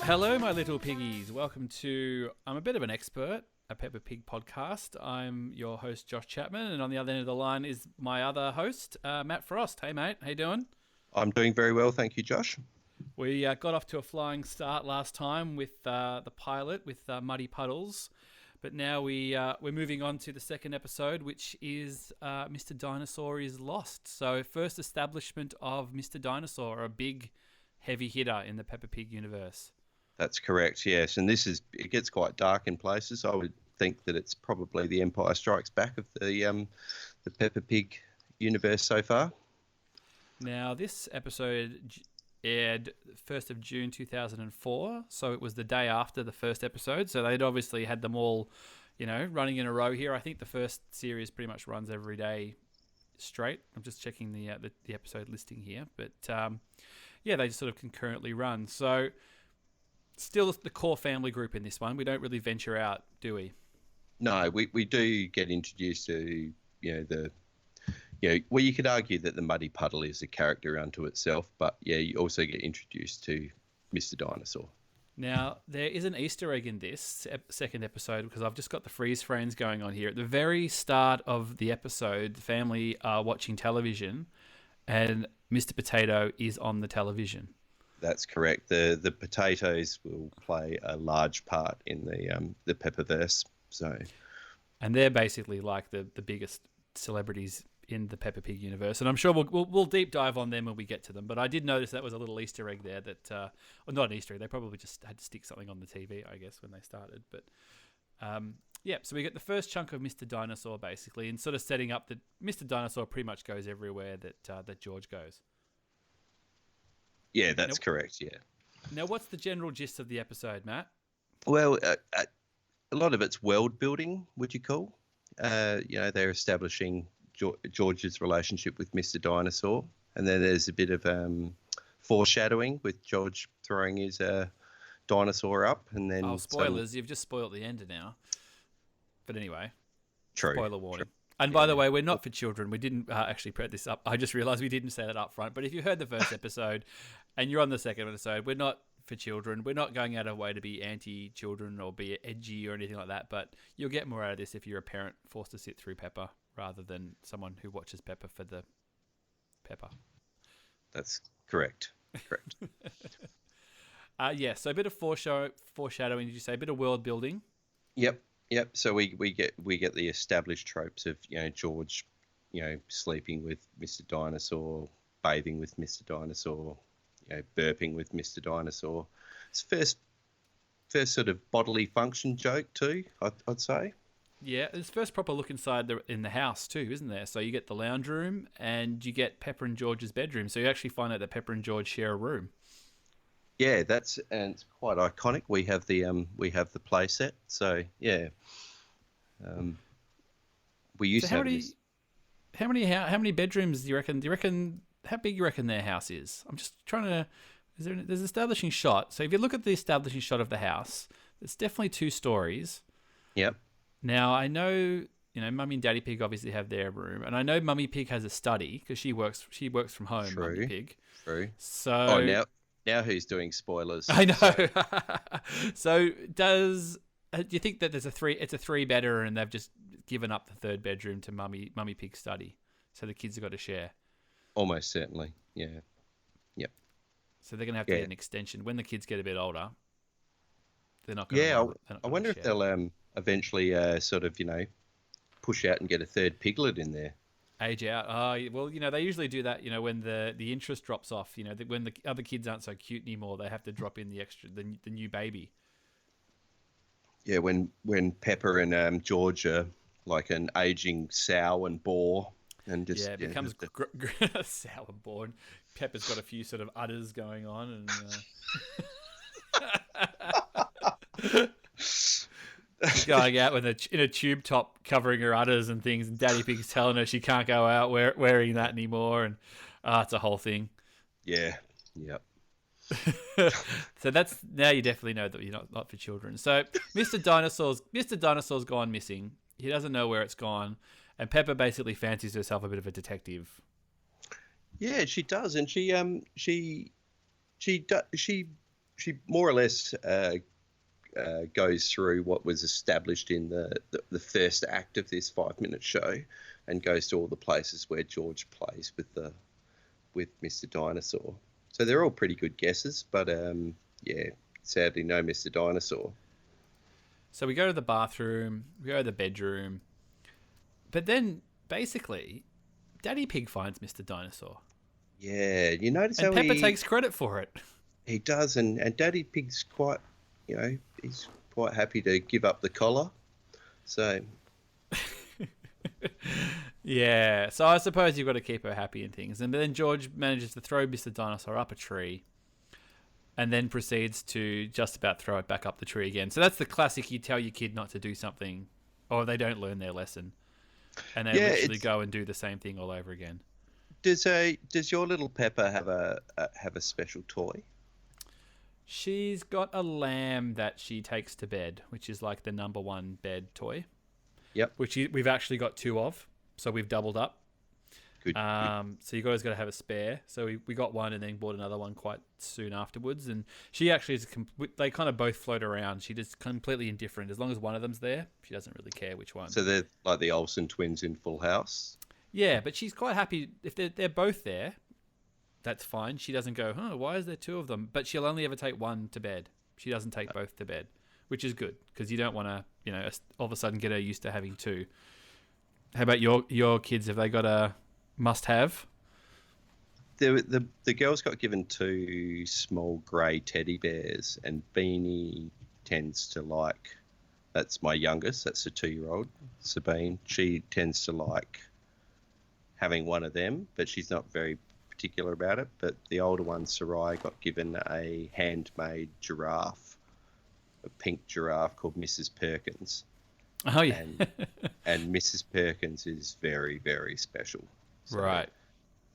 Hello, my little piggies. Welcome to I'm a bit of an expert, a Peppa Pig podcast. I'm your host, Josh Chapman, and on the other end of the line is my other host, Matt Frost. Hey, mate. How you doing? I'm doing very well, thank you, Josh. We got off to a flying start last time with the pilot with Muddy Puddles, but now we're moving on to the second episode, which is Mr Dinosaur is Lost. So first establishment of Mr Dinosaur, a big heavy hitter in the Peppa Pig universe. That's correct, yes. And it gets quite dark in places. I would think that it's probably the Empire Strikes Back of the Peppa Pig universe so far. Now, this episode aired 1st of June 2004, so it was the day after the first episode. So they'd obviously had them all, running in a row here. I think the first series pretty much runs every day straight. I'm just checking the episode listing here, but they just sort of concurrently run. So still the core family group in this one. We don't really venture out, do we? No, we do get introduced to, well, you could argue that the Muddy Puddle is a character unto itself, but you also get introduced to Mr Dinosaur. Now, there is an Easter egg in this second episode because I've just got the freeze frames going on here. At the very start of the episode, the family are watching television and Mr Potato is on the television. That's correct. The potatoes will play a large part in the Peppaverse. And they're basically like the biggest celebrities in the Peppa Pig universe, and I'm sure we'll deep dive on them when we get to them. But I did notice that was a little Easter egg there that, or not an Easter egg, they probably just had to stick something on the TV, I guess, when they started. But so we get the first chunk of Mr Dinosaur basically, and sort of setting up that Mr Dinosaur pretty much goes everywhere that George goes. Yeah, that's correct. Yeah. Now, what's the general gist of the episode, Matt? Well, a lot of it's world building, would you call? They're establishing George's relationship with Mr Dinosaur, and then there's a bit of foreshadowing with George throwing his dinosaur up, and then spoilers! You've just spoiled the end now. But anyway, true. Spoiler warning. True. And by the way, we're not for children. We didn't actually put this up. I just realised we didn't say that up front. But if you heard the first episode and you're on the second episode, we're not for children. We're not going out of our way to be anti-children or be edgy or anything like that. But you'll get more out of this if you're a parent forced to sit through Peppa rather than someone who watches Peppa for the Peppa. That's correct. Correct. So a bit of foreshadowing, did you say? A bit of world building? Yep. So we get the established tropes of George, sleeping with Mr Dinosaur, bathing with Mr Dinosaur, burping with Mr Dinosaur. It's first sort of bodily function joke too, I'd say. Yeah, it's first proper look inside in the house too, isn't there? So you get the lounge room and you get Peppa and George's bedroom. So you actually find out that Peppa and George share a room. Yeah, and it's quite iconic. We have the play set, so yeah. We used to have this. How many bedrooms do you reckon? How big do you reckon their house is? I'm just trying to. There's an establishing shot. So if you look at the establishing shot of the house, it's definitely 2 stories. Yep. Now I know. Mummy and Daddy Pig obviously have their room, and I know Mummy Pig has a study because she works from home. True. Mummy Pig. True. So now who's doing spoilers? I know. So do you think that it's a 3-bedder and they've just given up the 3rd bedroom to Mummy Pig's study, so the kids have got to share? Almost certainly. Yeah. Yep. So they're going to have to get an extension when the kids get a bit older. They're not going. Yeah, I wonder if they'll eventually sort of push out and get a 3rd piglet in there. Age out. Well, they usually do that. When the interest drops off. When the other kids aren't so cute anymore, they have to drop in the new baby. Yeah, when Peppa and George are like an aging sow and boar, and just it becomes sour and boar. And Peppa's got a few sort of udders going on, and going out in a tube top covering her udders and things, and Daddy Pig's telling her she can't go out wearing that anymore, and it's a whole thing. Yeah. Yep. So that's now you definitely know that you're not for children. So Mr Dinosaur's gone missing. He doesn't know where it's gone, and Peppa basically fancies herself a bit of a detective. Yeah, she does, and she she more or less goes through what was established in the first act of this 5-minute show, and goes to all the places where George plays with Mr Dinosaur. So they're all pretty good guesses, but sadly no Mr Dinosaur. So we go to the bathroom, we go to the bedroom, but then basically, Daddy Pig finds Mr Dinosaur. Yeah, you notice and how Peppa takes credit for it. He does, and Daddy Pig's quite, he's quite happy to give up the collar. So. Yeah, so I suppose you've got to keep her happy and things. And then George manages to throw Mr. Dinosaur up a tree and then proceeds to just about throw it back up the tree again. So that's the classic, you tell your kid not to do something or they don't learn their lesson. And they literally go and do the same thing all over again. Does your little Peppa have a special toy? She's got a lamb that she takes to bed, which is like the number one bed toy. Yep. Which we've actually got 2 of, so we've doubled up. Good. So you guys got to have a spare. So we got one and then bought another one quite soon afterwards. And she actually is they kind of both float around. She just completely indifferent. As long as one of them's there, she doesn't really care which one. So they're like the Olsen twins in Full House. Yeah, but she's quite happy if they're both there. That's fine. She doesn't go, why is there 2 of them? But she'll only ever take one to bed. She doesn't take both to bed, which is good because you don't want to, all of a sudden get her used to having 2. How about your kids? Have they got a must-have? The girls got given 2 small grey teddy bears, and Beanie tends to like. That's my youngest. That's the 2-year-old, Sabine. She tends to like having one of them, but she's not very particular about it. But the older one, Sarai, got given a handmade giraffe, a pink giraffe called Mrs Perkins. Oh yeah. and Mrs Perkins is very, very special. So, right.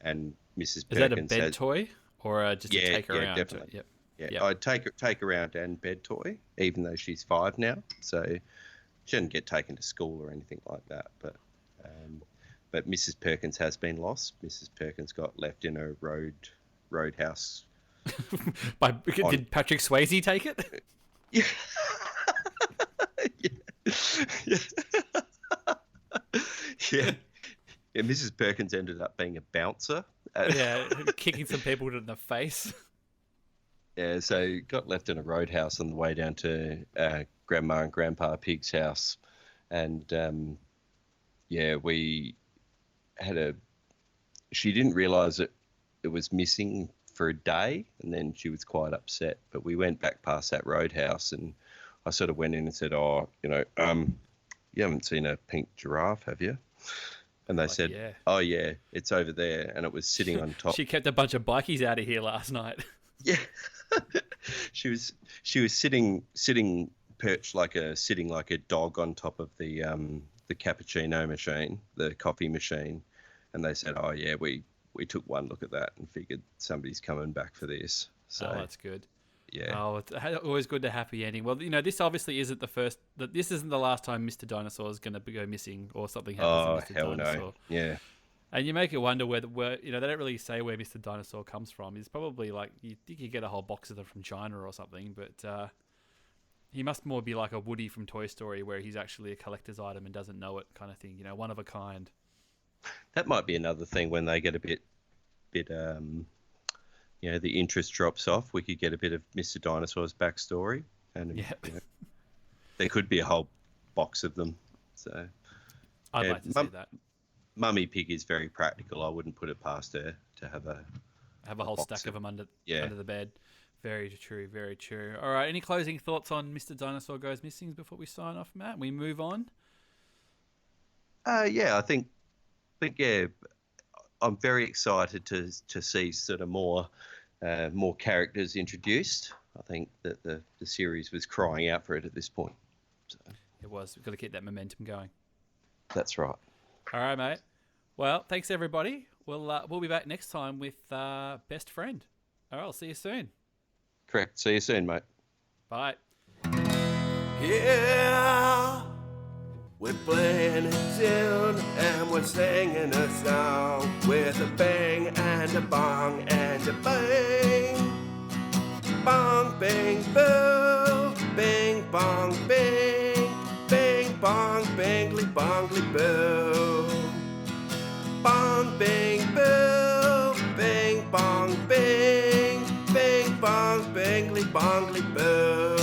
And Mrs Perkins is that a bed toy or just to take her around? Definitely. Yep. Yeah, I'd take her around and bed toy, even though she's 5 now. So she didn't get taken to school or anything like that. But Mrs Perkins has been lost. Mrs Perkins got left in a roadhouse. Did Patrick Swayze take it? Yeah. Yeah. Yeah, Mrs Perkins ended up being a bouncer. Kicking some people in the face. Yeah, so got left in a roadhouse on the way down to Grandma and Grandpa Pig's house. And, we had she didn't realise it was missing for a day, and then she was quite upset. But we went back past that roadhouse, and I sort of went in and said, you haven't seen a pink giraffe, have you? And they said, yeah. Oh, yeah, it's over there. And it was sitting on top. She kept a bunch of bikies out of here last night. Yeah. She was sitting perched like a dog on top of the cappuccino machine, the coffee machine. And they said, oh, yeah, we took one look at that and figured somebody's coming back for this. So that's good. Yeah. Oh, it's always good to happy ending. Well, this obviously isn't this isn't the last time Mr. Dinosaur is going to go missing or something happens to Mr. Dinosaur. No. Yeah. And you make it wonder where they don't really say where Mr. Dinosaur comes from. It's probably like, you think you get a whole box of them from China or something, but he must more be like a Woody from Toy Story where he's actually a collector's item and doesn't know it kind of thing, one of a kind. That might be another thing when they get a bit the interest drops off. We could get a bit of Mr. Dinosaur's backstory, and there could be a whole box of them. So I'd like to see that. Mummy Pig is very practical. I wouldn't put it past her to have a whole stack of them under the bed. Very true, very true. All right, any closing thoughts on Mr. Dinosaur Goes Missing before we sign off, Matt? We move on. I think I'm very excited to see sort of more characters introduced. I think that the series was crying out for it at this point. So. It was. We've got to keep that momentum going. That's right. All right, mate. Well, thanks everybody. We'll be back next time with Best Friend. All right, I'll see you soon. Correct. See you soon, mate. Bye. Yeah, we're playing a tune and we're singing a song with a bang and a bong and a bang. Bong, bong, bing, boo. Bing, bong, bing. Bing, bong, bingly, bongly, boo. Bong, bing, boo. Bing, bong, bing. Bing, bong, bingly, bongly, boo.